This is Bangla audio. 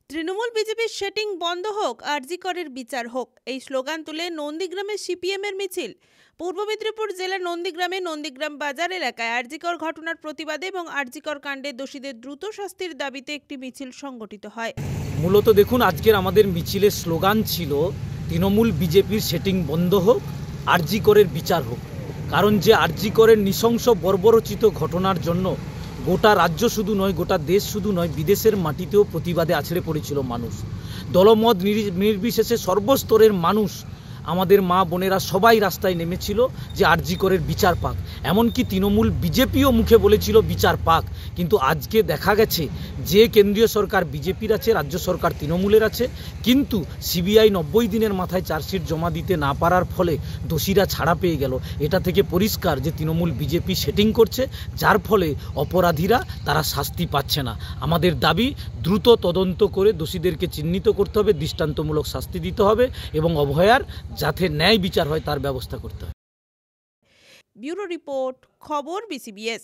তৃণমূল বিজেপির সেটিং বন্ধ হোক, আরজি করের বিচার হোক, এই স্লোগান তুলে নন্দীগ্রামে সিপিএমের মিছিল। পূর্ব মেদিনীপুর জেলার নন্দীগ্রামে নন্দীগ্রাম বাজার এলাকায় আরজিকর ঘটনার প্রতিবাদে এবং আরজিকর কাণ্ডে দোষীদের দ্রুত শাস্তির দাবিতে একটি মিছিল সংগঠিত হয়। মূলত দেখুন, আজকের আমাদের মিছিলের স্লোগান ছিল তৃণমূল বিজেপির সেটিং বন্ধ হোক, আরজি করের বিচার হোক। কারণ যে আরজি করের নৃশংস বর্বরচিত ঘটনার জন্য গোটা রাজ্য শুধু নয়, গোটা দেশ শুধু নয়, বিদেশের মাটিতেও প্রতিবাদে আছড়ে পড়েছিল মানুষ। দলমত নির্বিশেষে সর্বস্তরের মানুষ, আমাদের মা বোনেরা সবাই রাস্তায় নেমেছিল যে আরজি করের বিচার পাক। এমনকি তৃণমূল বিজেপিও মুখে বলেছিল বিচার পাক। কিন্তু আজকে দেখা গেছে যে কেন্দ্রীয় সরকার বিজেপির আছে, রাজ্য সরকার তৃণমূলের আছে, কিন্তু সিবিআই 90 দিনের মাথায় চার্জশিট জমা দিতে না পারার ফলে দোষীরা ছাড়া পেয়ে গেল। এটা থেকে পরিষ্কার যে তৃণমূল বিজেপি সেটিং করছে, যার ফলে অপরাধীরা তারা শাস্তি পাচ্ছে না। আমাদের দাবি, দ্রুত তদন্ত করে দোষীদেরকে চিহ্নিত করতে হবে, দৃষ্টান্তমূলক শাস্তি দিতে হবে এবং অভয়ার যাতে ন্যায় বিচার হয় তার ব্যবস্থা করতে হবে। ব্যুরো রিপোর্ট, খবর বিসিবিএস।